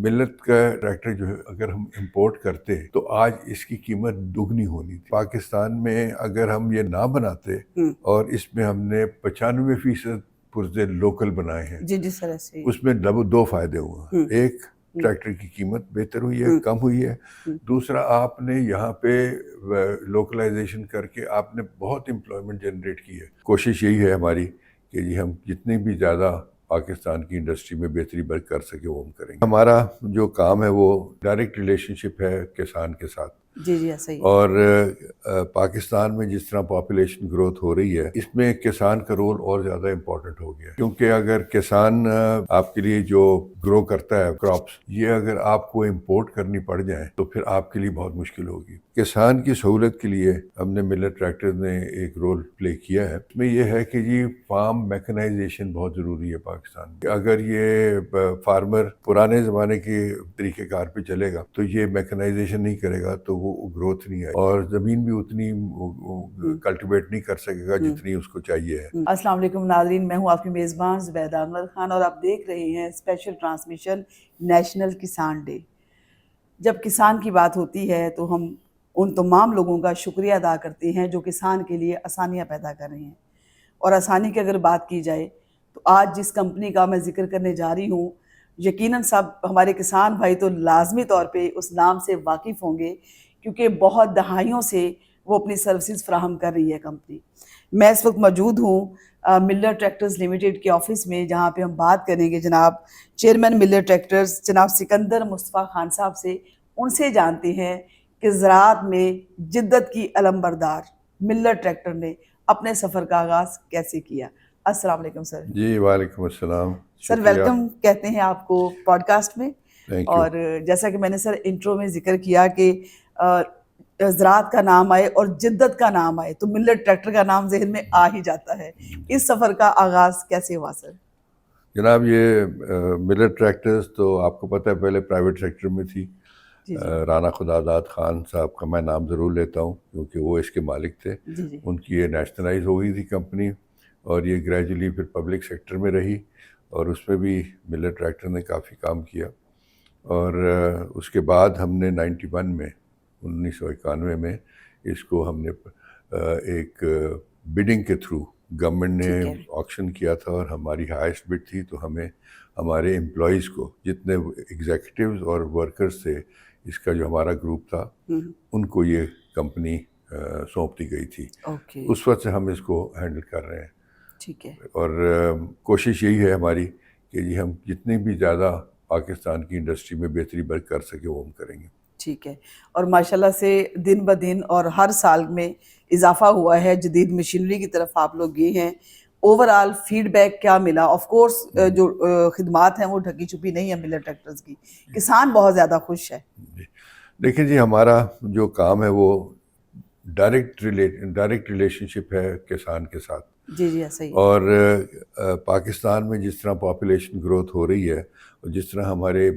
ملت کا ٹریکٹر جو ہے اگر ہم امپورٹ کرتے تو آج اس کی قیمت دگنی ہونی تھی۔ پاکستان میں اگر ہم یہ نہ بناتے اور اس میں ہم نے 95% پرزے لوکل بنائے ہیں، جی سر ایسے اس میں دو فائدے ہوئے۔ ایک، ٹریکٹر کی قیمت بہتر ہوئی ہے، کم ہوئی ہے۔ دوسرا، آپ نے یہاں پہ لوکلائزیشن کر کے آپ نے بہت امپلائمنٹ جنریٹ کی ہے۔ کوشش یہی ہے ہماری کہ جی ہم جتنی بھی زیادہ پاکستان کی انڈسٹری میں بہتری کر سکے وہ ہم کریں گے۔ ہمارا جو کام ہے وہ ڈائریکٹ ریلیشن شپ ہے کسان کے ساتھ۔ جی ایسا ہی۔ اور پاکستان میں جس طرح پاپولیشن گروتھ ہو رہی ہے، اس میں کسان کا رول اور زیادہ امپورٹنٹ ہو گیا، کیونکہ اگر کسان آپ کے لیے جو گرو کرتا ہے کراپس، یہ اگر آپ کو امپورٹ کرنی پڑ جائیں تو پھر آپ کے لیے بہت مشکل ہوگی۔ کسان کی سہولت کے لیے ہم نے ملٹ ٹریکٹر نے ایک رول پلے کیا ہے۔ اس میں یہ ہے کہ جی فارم میکنائزیشن بہت ضروری ہے پاکستان میں۔ اگر یہ فارمر پرانے زمانے کے طریقہ کار پہ چلے گا تو یہ میکنائزیشن نہیں کرے گا تو وہ گروتھ نہیں آئے، اور زمین بھی اتنی کلٹیویٹ نہیں کر سکے گا جتنی اس کو چاہیے ہے۔ السلام علیکم ناظرین، میں ہوں آپ کی میزبان زبیدہ انور خان اور آپ دیکھ رہے ہیں اسپیشل ٹرانسمیشن نیشنل کسان ڈے۔ جب کسان کی بات ہوتی ہے تو ہم ان تمام لوگوں کا شکریہ ادا کرتے ہیں جو کسان کے لیے آسانیاں پیدا کر رہے ہیں۔ اور آسانی کی اگر بات کی جائے تو آج جس کمپنی کا میں ذکر کرنے جا رہی ہوں، یقیناً سب ہمارے کسان بھائی تو لازمی طور پہ اس نام سے واقف ہوں گے، کیونکہ بہت دہائیوں سے وہ اپنی سروسز فراہم کر رہی ہے کمپنی۔ میں اس وقت موجود ہوں ملٹ ٹریکٹرز لمیٹڈ کے آفس میں، جہاں پہ ہم بات کریں گے جناب چیئرمین ملٹ ٹریکٹرز جناب سکندر مصطفیٰ خان صاحب سے۔ ان سے جانتے ہیں کہ زراعت میں جدت کی علم بردار ملٹ ٹریکٹر نے اپنے سفر کا آغاز کیسے کیا۔ السلام علیکم سر۔ جی وعلیکم السلام، سر شکریہ۔ ویلکم کہتے ہیں آپ کو پوڈ کاسٹ میں۔ اور جیسا کہ میں نے سر انٹرو میں ذکر کیا کہ زراعت کا نام آئے اور جدت کا نام آئے تو ملٹ ٹریکٹر کا نام ذہن میں آ ہی جاتا ہے۔ اس سفر کا آغاز کیسے ہوا سر؟ جناب یہ ملٹ ٹریکٹرز تو آپ کو پتہ ہے پہلے پرائیویٹ سیکٹر میں تھی۔ رانا خداداد خان صاحب کا میں نام ضرور لیتا ہوں کیونکہ وہ اس کے مالک تھے۔ ان کی یہ نیشنلائز ہو گئی تھی کمپنی، اور یہ گریجولی پھر پبلک سیکٹر میں رہی، اور اس میں بھی ملٹ ٹریکٹر نے کافی کام کیا۔ اور اس کے بعد ہم نے 1991 میں اس کو ہم نے ایک بڈنگ کے تھرو گورنمنٹ نے آکشن کیا تھا، اور ہماری ہائیسٹ بڈ تھی، تو ہمیں ہمارے امپلائیز کو جتنے ایگزیکٹیوز اور ورکرز تھے، اس کا جو ہمارا گروپ تھا، ان کو یہ کمپنی سونپ دی گئی تھی۔ اس وقت سے ہم اس کو ہینڈل کر رہے ہیں۔ ٹھیک ہے۔ اور کوشش یہی ہے ہماری کہ جی ہم جتنی بھی زیادہ پاکستان کی انڈسٹری میں بہتری کر سکے وہ ہم کریں گے۔ ٹھیک ہے۔ اور ماشاءاللہ سے دن بدن اور ہر سال میں اضافہ ہوا ہے، جدید مشینری کی طرف آپ لوگ گئے ہیں۔ اوورآل فیڈ بیک کیا ملا؟ آف کورس جو خدمات ہیں وہ ڈھکی چھپی نہیں ہے ملٹ ٹریکٹرز کی، کسان بہت زیادہ خوش ہے۔ دیکھیں جی ہمارا جو کام ہے وہ ڈائریکٹ ریلیشن شپ ہے کسان کے ساتھ۔ جی ایسا ہی۔ اور پاکستان میں جس طرح پاپولیشن گروتھ ہو رہی ہے، اور جس طرح ہمارے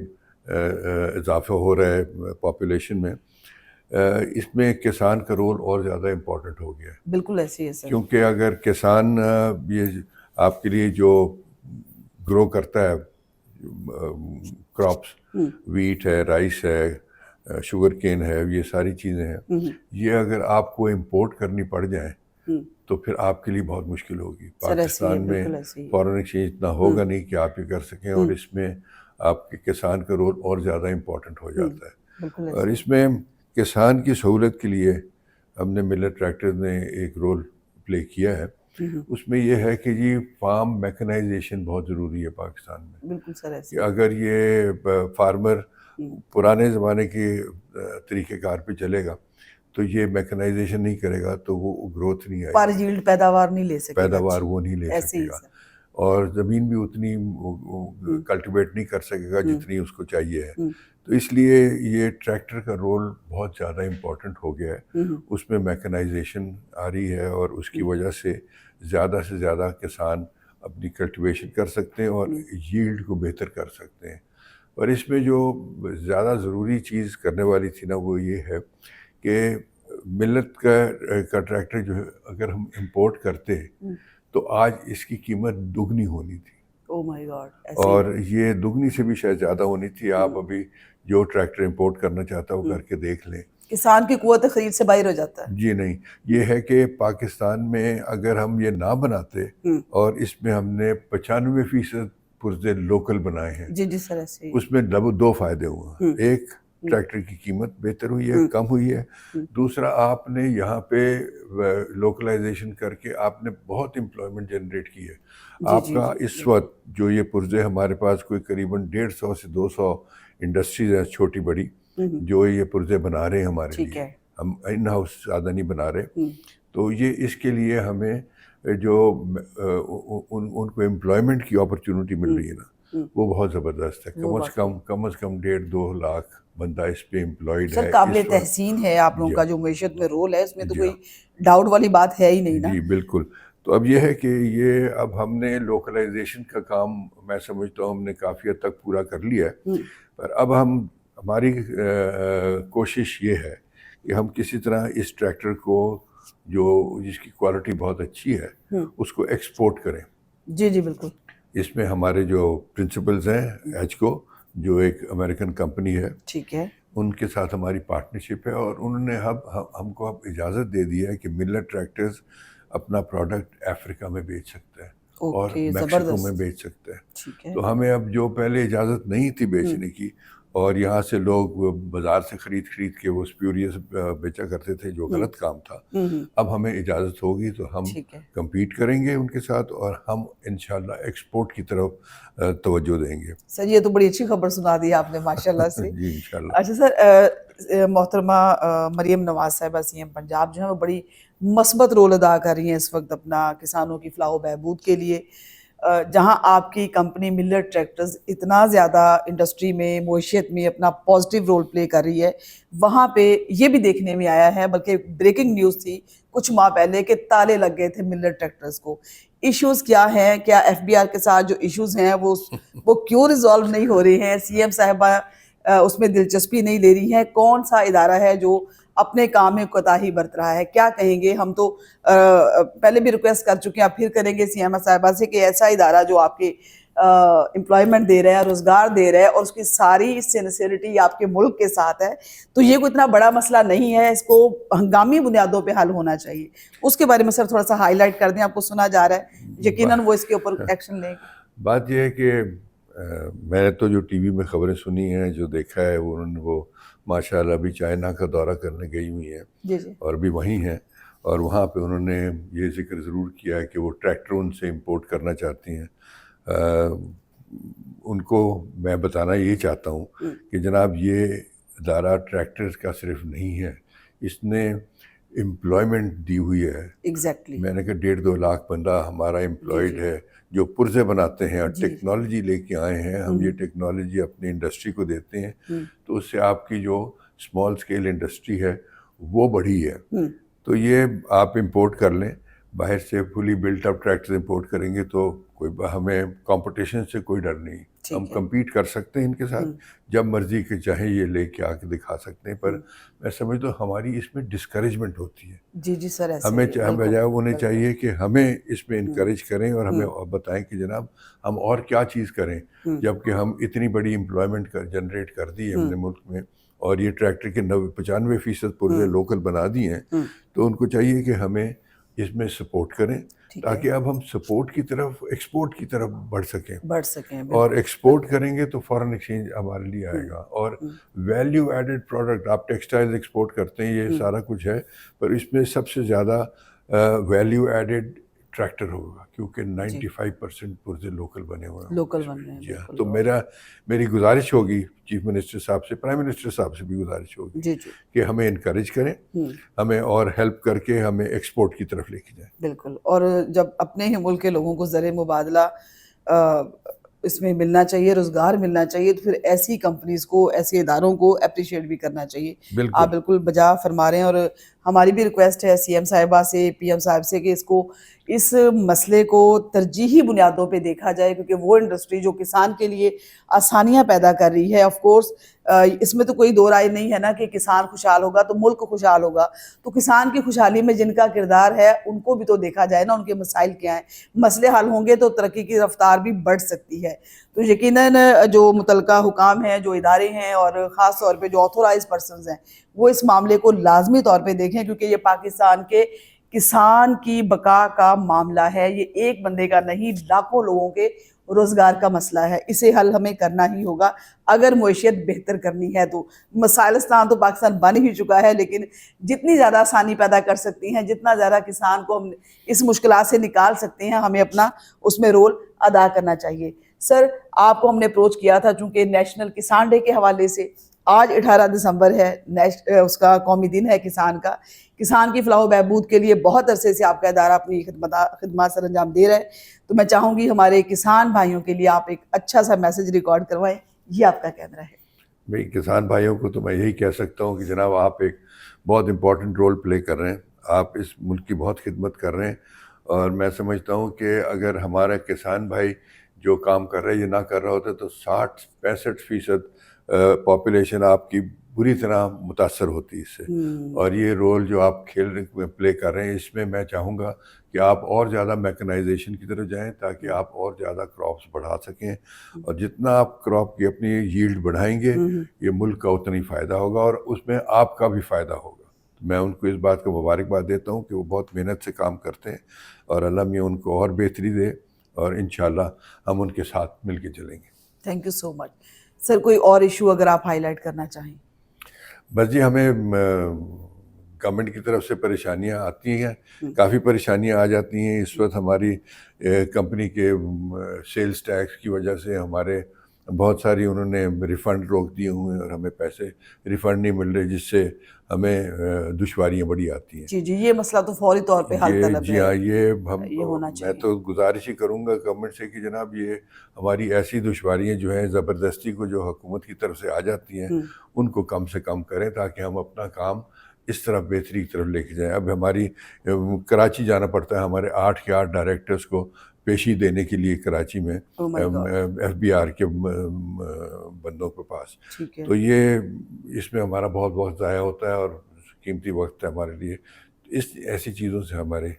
اضافہ ہو رہا ہے پاپولیشن میں، اس میں کسان کا رول اور زیادہ امپورٹنٹ ہو گیا ہے۔ بالکل ایسے ہی ہے سر۔ کیونکہ اگر کسان یہ آپ کے لیے جو گرو کرتا ہے کراپس، ویٹ ہے، رائس ہے، شوگر کین ہے، یہ ساری چیزیں ہیں، یہ اگر آپ کو امپورٹ کرنی پڑ جائیں تو پھر آپ کے لیے بہت مشکل ہوگی۔ پاکستان میں فارن ایکسچینج اتنا ہوگا نہیں کہ آپ یہ کر سکیں، اور اس میں آپ کے کسان کا رول اور زیادہ امپورٹنٹ ہو جاتا ہے۔ اور اس میں کسان کی سہولت کے لیے ہم نے ملٹ ٹریکٹر نے ایک رول پلے کیا ہے۔ اس میں یہ ہے کہ جی فارم میکنائزیشن بہت ضروری ہے پاکستان میں۔ بالکل سر ایسے۔ کہ اگر یہ فارمر پرانے زمانے کے طریقہ کار پہ چلے گا تو یہ میکنائزیشن نہیں کرے گا تو وہ گروتھ نہیں آئے گی، پر ییلڈ پیداوار نہیں لے سکے گا، پیداوار وہ نہیں لے سکے گا، اور زمین بھی اتنی کلٹیویٹ نہیں کر سکے گا جتنی اس کو چاہیے ہے۔ تو اس لیے یہ ٹریکٹر کا رول بہت زیادہ امپورٹنٹ ہو گیا ہے۔ اس میں میکنائزیشن آ رہی ہے، اور اس کی وجہ سے زیادہ کسان اپنی کلٹیویشن کر سکتے ہیں اور ییلڈ کو بہتر کر سکتے ہیں۔ اور اس میں جو زیادہ ضروری چیز کرنے والی تھی نا، وہ یہ ہے کہ ملت کا ٹریکٹر جو ہے اگر ہم امپورٹ کرتے تو آج اس کی قیمت دگنی ہونی تھی۔ او مائی گاڈ، ایسے اور یہ دگنی سے بھی شاید زیادہ ہونی تھی. آپ ابھی جو ٹریکٹر امپورٹ کرنا چاہتا ہے وہ کر کے دیکھ لیں. کسان کی قوت خرید سے باہر ہو جاتا ہے. جی نہیں، یہ ہے کہ پاکستان میں اگر ہم یہ نہ بناتے اور اس میں ہم نے 95% پرزے لوکل بنائے ہیں، جی جی سر، ایسے ہی. اس میں دو فائدے ہوئے. ایک، ٹریکٹر کی قیمت بہتر ہوئی ہے، کم ہوئی ہے. دوسرا، آپ نے یہاں پہ لوکلائزیشن کر کے آپ نے بہت امپلائمنٹ جنریٹ کی ہے. آپ کا اس وقت جو یہ پرزے ہمارے پاس کوئی قریباً 150 سے 200 انڈسٹریز ہیں چھوٹی بڑی جو یہ پرزے بنا رہے ہیں ہمارے لیے. ہم ان ہاؤس زیادہ نہیں بنا رہے. تو یہ اس کے لیے ہمیں جو ان کو امپلائمنٹ کی اپرچونٹی مل رہی ہے نا، وہ بہت زبردست ہے. کم از کم 1.5-2 لاکھ بندہ اس پہ امپلائڈ ہے. سر قابل تحسین ہے آپ لوگوں کا جو معیشت میں رول ہے، اس میں تو کوئی ڈاؤٹ والی بات ہے ہی نہیں نا. جی بالکل. تو اب یہ ہے کہ یہ اب ہم نے لوکلائزیشن کا کام میں سمجھتا ہوں ہم نے کافی حد تک پورا کر لیا ہے. پر اب ہماری کوشش یہ ہے کہ ہم کسی طرح اس ٹریکٹر کو جس کی کوالٹی بہت اچھی ہے اس کو ایکسپورٹ کریں. جی جی بالکل. اس میں ہمارے جو پرنسپلز ہیں ایچکو، جو ایک امریکن کمپنی ہے، ٹھیک ہے، ان کے ساتھ ہماری پارٹنرشپ ہے. اور انہوں نے ہم کو اب اجازت دے دی ہے کہ ملر ٹریکٹرز اپنا پروڈکٹ افریقہ میں بیچ سکتے ہیں اور میکسیکو میں بیچ سکتے ہیں. تو ہمیں اب جو پہلے اجازت نہیں تھی بیچنے کی، اور یہاں سے لوگ بازار سے خرید کے وہ اسپیوریس بیچا کرتے تھے جو غلط کام تھا، اب ہمیں اجازت ہوگی تو ہم کمپیٹ کریں گے ان کے ساتھ اور ہم انشاءاللہ ایکسپورٹ کی طرف توجہ دیں گے. سر یہ تو بڑی اچھی خبر سنا دی آپ نے ماشاءاللہ سے. جی انشاءاللہ. اچھا سر، محترمہ مریم نواز صاحبہ سی ایم پنجاب جو ہیں وہ بڑی مثبت رول ادا کر رہی ہیں اس وقت اپنا کسانوں کی فلاح و بہبود کے لیے. جہاں آپ کی کمپنی ملر ٹریکٹرز اتنا زیادہ انڈسٹری میں معیشت میں اپنا پازیٹیو رول پلے کر رہی ہے، وہاں پہ یہ بھی دیکھنے میں آیا ہے، بلکہ بریکنگ نیوز تھی کچھ ماہ پہلے کہ تالے لگ گئے تھے ملر ٹریکٹرز کو. ایشوز کیا ہیں؟ کیا ایف بی آر کے ساتھ جو ایشوز ہیں وہ کیوں ریزالو نہیں ہو رہے ہیں؟ سی ایم صاحبہ اس میں دلچسپی نہیں لے رہی ہیں. کون سا ادارہ ہے جو اپنے کام میں کوتاہی برت رہا ہے؟ کیا کہیں گے؟ ہم تو پہلے بھی ریکویسٹ کر چکے ہیں، اب پھر کریں گے سی ایم صاحبہ سے کہ ایسا ادارہ جو آپ کے امپلائمنٹ دے رہا ہے، روزگار دے رہا ہے اور اس کی ساری سینسیریٹی آپ کے ملک کے ساتھ ہے، تو یہ کوئی اتنا بڑا مسئلہ نہیں ہے، اس کو ہنگامی بنیادوں پہ حل ہونا چاہیے. اس کے بارے میں سر تھوڑا سا ہائی لائٹ کر دیں. آپ کو سنا جا رہا ہے، یقیناً وہ اس کے اوپر ایکشن لیں گے. بات یہ ہے کہ میں نے تو جو ٹی وی میں خبریں سنی ہیں، جو دیکھا ہے، انہوں نے وہ ماشاءاللہ ابھی چائنا کا دورہ کرنے گئی ہوئی ہیں اور بھی وہیں ہیں، اور وہاں پہ انہوں نے یہ ذکر ضرور کیا ہے کہ وہ ٹریکٹر ان سے امپورٹ کرنا چاہتی ہیں. ان کو میں بتانا یہ چاہتا ہوں کہ جناب یہ ادارہ ٹریکٹرز کا صرف نہیں ہے، اس نے امپلائمنٹ دی ہوئی ہے. ایگزیکٹلی. میں نے کہا 1.5-2 لاکھ بندہ ہمارا امپلائڈ ہے جو پرزے بناتے ہیں اور ٹیکنالوجی لے کے آئے ہیں. ہم یہ ٹیکنالوجی اپنی انڈسٹری کو دیتے ہیں تو اس سے آپ کی جو اسمال اسکیل انڈسٹری ہے وہ بڑھی ہے. تو یہ آپ امپورٹ کر لیں، باہر سے فلی بلٹ اپ ٹریکٹر امپورٹ کریں گے تو کوئی ہمیں کمپٹیشن سے کوئی ڈر نہیں. ہم کمپیٹ کر سکتے ہیں ان کے ساتھ جب مرضی کہ چاہیں یہ لے کے آ کے دکھا سکتے ہیں. پر میں سمجھتا ہوں ہماری اس میں ڈسکریجمنٹ ہوتی ہے. جی جی سر، ہمیں بجائے انہیں چاہیے کہ ہمیں اس میں انکریج کریں اور ہمیں بتائیں کہ جناب ہم اور کیا چیز کریں، جبکہ ہم اتنی بڑی امپلائمنٹ جنریٹ کر دی ہے ہم نے ملک میں، اور یہ ٹریکٹر کے 95% پرزے لوکل بنا دی ہیں. تو ان کو چاہیے کہ ہمیں اس میں سپورٹ کریں تاکہ اب ہم سپورٹ کی طرف، ایکسپورٹ کی طرف بڑھ سکیں. اور ایکسپورٹ کریں گے تو فارن ایکسچینج ہمارے لیے آئے گا. اور ویلیو ایڈڈ پروڈکٹ، آپ ٹیکسٹائل ایکسپورٹ کرتے ہیں، یہ سارا کچھ ہے، پر اس میں سب سے زیادہ ویلیو ایڈڈ ٹریکٹر ہوگا کیونکہ 95% پرزے لوکل بنے ہوئے ہیں. لوکل بن رہے ہیں. جی ہاں. تو میری گزارش ہوگی چیف منسٹر صاحب سے، پرائم منسٹر صاحب سے بھی گزارش ہوگی کہ ہمیں انکریج کریں، ہمیں اور ہیلپ کر کے ہمیں ایکسپورٹ کی طرف لے کے جائیں. بالکل. اور جب اپنے ہی ملک کے لوگوں کو زر مبادلہ اس میں ملنا چاہیے، روزگار ملنا چاہیے، تو پھر ایسی کمپنیز کو، ایسے اداروں کو اپریشیٹ بھی کرنا چاہیے. آپ بالکل بجا فرما رہے ہیں. اور ہماری بھی ریکویسٹ ہے سی ایم صاحبہ سے, پی ایم صاحب سے, کہ اس مسئلے کو ترجیحی بنیادوں پہ دیکھا جائے, کیونکہ وہ انڈسٹری جو کسان کے لیے آسانیاں پیدا کر رہی ہے, آف کورس اس میں تو کوئی دو رائے نہیں ہے نا کہ کسان خوشحال ہوگا تو ملک خوشحال ہوگا, تو کسان کی خوشحالی میں جن کا کردار ہے ان کو بھی تو دیکھا جائے نا, ان کے مسائل کیا ہیں. مسئلے حل ہوں گے تو ترقی کی رفتار بھی بڑھ سکتی ہے. تو یقیناً جو متعلقہ حکام ہیں, جو ادارے ہیں, اور خاص طور پہ جو آتھورائز پرسنز ہیں, وہ اس معاملے کو لازمی طور پہ دیکھیں, کیونکہ یہ پاکستان کے کسان کی بقا کا معاملہ ہے. یہ ایک بندے کا نہیں, لاکھوں لوگوں کے روزگار کا مسئلہ ہے. اسے حل ہمیں کرنا ہی ہوگا اگر معیشت بہتر کرنی ہے. تو مسائلستان تو پاکستان بن ہی چکا ہے, لیکن جتنی زیادہ آسانی پیدا کر سکتی ہیں, جتنا زیادہ کسان کو ہم اس مشکلات سے نکال سکتے ہیں, ہمیں اپنا اس میں رول ادا کرنا چاہیے. سر, آپ کو ہم نے اپروچ کیا تھا چونکہ نیشنل کسان ڈے کے حوالے سے, آج 18 دسمبر ہے, اس کا قومی دن ہے کسان کا. کسان کی فلاح و بہبود کے لیے بہت عرصے سے آپ کا ادارہ اپنی خدمات سر انجام دے رہا ہے. تو میں چاہوں گی ہمارے کسان بھائیوں کے لیے آپ ایک اچھا سا میسج ریکارڈ کروائیں. یہ آپ کا کہنا ہے. بھئی کسان بھائیوں کو تو میں یہی کہہ سکتا ہوں کہ جناب آپ ایک بہت امپورٹنٹ رول پلے کر رہے ہیں. آپ اس ملک کی بہت خدمت کر رہے ہیں, اور میں سمجھتا ہوں کہ اگر ہمارا کسان بھائی جو کام کر رہے ہیں یہ نہ کر رہا ہوتا تو 60-65% پاپولیشن آپ کی بری طرح متاثر ہوتی اس سے. اور یہ رول جو آپ پلے کر رہے ہیں, اس میں میں چاہوں گا کہ آپ اور زیادہ میکنائزیشن کی طرف جائیں تاکہ آپ اور زیادہ کراپس بڑھا سکیں, اور جتنا آپ کراپ کی اپنی ییلڈ بڑھائیں گے یہ ملک کا اتنا ہی فائدہ ہوگا, اور اس میں آپ کا بھی فائدہ ہوگا. میں ان کو اس بات کو مبارکباد دیتا ہوں کہ وہ بہت محنت سے کام کرتے ہیں, اور اللہ میاں ان کو اور بہتری دے, اور انشاءاللہ ہم ان کے ساتھ مل کے چلیں گے. تھینک یو سو مچ. سر, کوئی اور ایشو اگر آپ ہائی لائٹ کرنا چاہیں؟ بس جی, ہمیں گورنمنٹ کی طرف سے پریشانیاں آتی ہیں, کافی پریشانیاں آ جاتی ہیں. اس وقت ہماری کمپنی کے سیلز ٹیکس کی وجہ سے ہمارے بہت ساری انہوں نے ریفنڈ روک دیے ہوئے ہیں, اور ہمیں پیسے ریفنڈ نہیں مل رہے, جس سے ہمیں دشواریاں بڑی آتی ہیں. جی جی, یہ مسئلہ تو فوری طور پہ حل طلب ہے. جی ہاں, یہ ہونا میں چاہیے. تو گزارش ہی کروں گا گورنمنٹ سے کہ جناب یہ ہماری ایسی دشواریاں جو ہیں زبردستی کو جو حکومت کی طرف سے آ جاتی ہیں ان کو کم سے کم کریں, تاکہ ہم اپنا کام اس طرف بہتری کی طرف لے کے جائیں. اب ہماری کراچی جانا پڑتا ہے ہمارے 8 کے 8 ڈائریکٹرز کو پیشی دینے کے لیے کراچی میں ایف بی آر کے بندوں کے پاس. تو یہ اس میں ہمارا بہت بہت ضائع ہوتا ہے, اور قیمتی وقت ہے ہمارے لیے. ایسی چیزوں سے ہمارے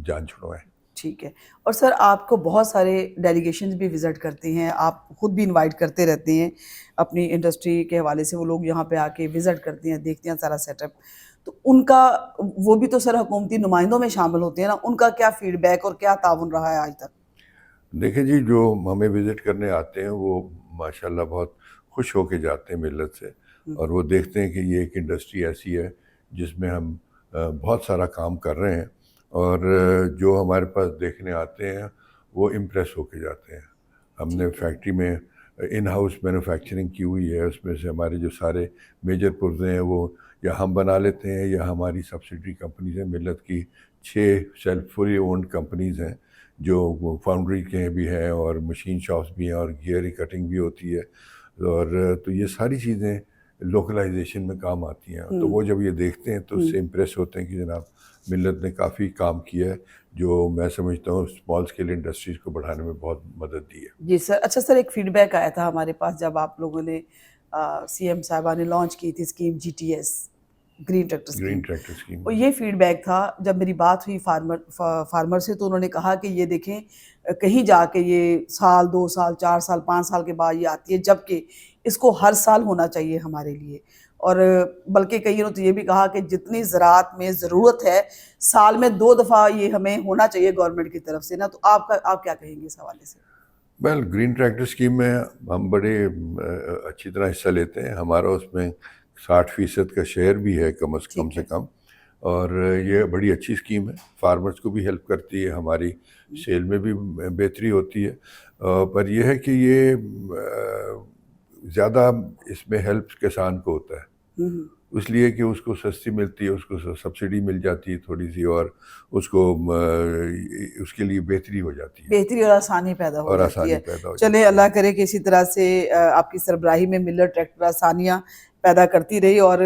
جان چھڑوائیں. ٹھیک ہے. اور سر, آپ کو بہت سارے ڈیلیگیشنز بھی وزٹ کرتے ہیں, آپ خود بھی انوائٹ کرتے رہتے ہیں اپنی انڈسٹری کے حوالے سے. وہ لوگ یہاں پہ آ کے وزٹ کرتے ہیں, دیکھتے ہیں سارا سیٹ اپ. تو ان کا, وہ بھی تو سر حکومتی نمائندوں میں شامل ہوتے ہیں نا, ان کا کیا فیڈ بیک اور کیا تعاون رہا ہے آج تک؟ دیکھیں جی, جو ہمیں وزٹ کرنے آتے ہیں وہ ماشاءاللہ بہت خوش ہو کے جاتے ہیں ملت سے, اور وہ دیکھتے ہیں کہ یہ ایک انڈسٹری ایسی ہے جس میں ہم بہت سارا کام کر رہے ہیں, اور جو ہمارے پاس دیکھنے آتے ہیں وہ امپریس ہو کے جاتے ہیں. ہم نے فیکٹری میں ان ہاؤس مینوفیکچرنگ کی ہوئی ہے, اس میں سے ہمارے جو سارے میجر پرزے ہیں وہ یا ہم بنا لیتے ہیں یا ہماری سبسڈری کمپنیز ہیں. ملت کی 6 سیلف فلی اونڈ کمپنیز ہیں جو فاؤنڈری کے بھی ہیں, اور مشین شاپس بھی ہیں, اور گیئر کٹنگ بھی ہوتی ہے, اور تو یہ ساری چیزیں لوکلائزیشن میں کام آتی ہیں. تو وہ جب یہ دیکھتے ہیں تو اس سے امپریس ہوتے ہیں کہ جناب ملت نے کافی کام کیا ہے, جو میں سمجھتا ہوں اسمال اسکیل انڈسٹریز کو بڑھانے میں بہت مدد دی ہے. جی سر. اچھا سر, ایک فیڈ بیک آیا تھا ہمارے پاس جب آپ لوگوں نے سی ایم صاحبہ نے لانچ کی تھی scheme GTS, green tractor scheme. اور یہ فیڈ بیک تھا جب میری بات ہوئی فارمر سے, تو انہوں نے کہا کہ یہ دیکھیں کہیں جا کے یہ سال 2 سال 4 سال 5 سال کے بعد یہ آتی ہے, جبکہ اس کو ہر سال ہونا چاہیے ہمارے لیے. اور بلکہ کئی نے تو یہ بھی کہا کہ جتنی زراعت میں ضرورت ہے سال میں 2 دفعہ یہ ہمیں ہونا چاہیے گورنمنٹ کی طرف سے نا. تو آپ کیا کہیں گے اس حوالے سے؟ ویل, گرین ٹریکٹر اسکیم میں ہم بڑے اچھی طرح حصہ لیتے ہیں. ہمارا اس میں 60% کا شیئر بھی ہے کم سے کم, اور یہ بڑی اچھی اسکیم ہے. فارمرز کو بھی ہیلپ کرتی ہے, ہماری سیل میں بھی بہتری ہوتی ہے. پر یہ ہے کہ یہ زیادہ اس میں ہیلپ کسان کو ہوتا ہے, اس لیے کہ اس کو سستی ملتی ہے، اس کو سبسڈی مل جاتی ہے تھوڑی سی، اور اس کو اس کے لیے بہتری ہو جاتی ہے بہتری اور آسانی پیدا ہو اور جاتی آسانی ہے. پیدا ہو چلیں جاتی ہے. اللہ کرے کہ اسی طرح سے آپ کی سربراہی میں ملر ٹریکٹر آسانیاں پیدا کرتی رہی، اور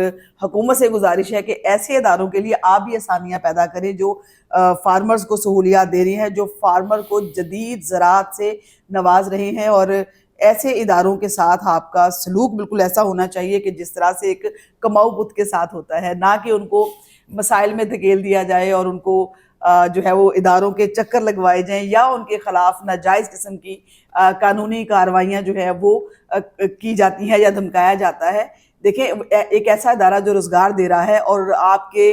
حکومت سے گزارش ہے کہ ایسے اداروں کے لیے آپ بھی آسانیاں پیدا کریں جو فارمرز کو سہولیات دے رہی ہیں، جو فارمر کو جدید زراعت سے نواز رہے ہیں. اور ایسے اداروں کے ساتھ آپ کا سلوک بالکل ایسا ہونا چاہیے کہ جس طرح سے ایک کماؤ بت کے ساتھ ہوتا ہے، نہ کہ ان کو مسائل میں دھکیل دیا جائے اور ان کو جو ہے وہ اداروں کے چکر لگوائے جائیں، یا ان کے خلاف ناجائز قسم کی قانونی کارروائیاں جو ہے وہ کی جاتی ہیں یا دھمکایا جاتا ہے. دیکھیں، ایک ایسا ادارہ جو روزگار دے رہا ہے اور آپ کے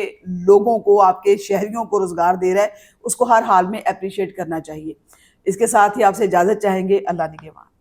لوگوں کو، آپ کے شہریوں کو روزگار دے رہا ہے، اس کو ہر حال میں اپریشیٹ کرنا چاہیے. اس کے ساتھ ہی آپ سے اجازت چاہیں گے. اللہ نگہبان.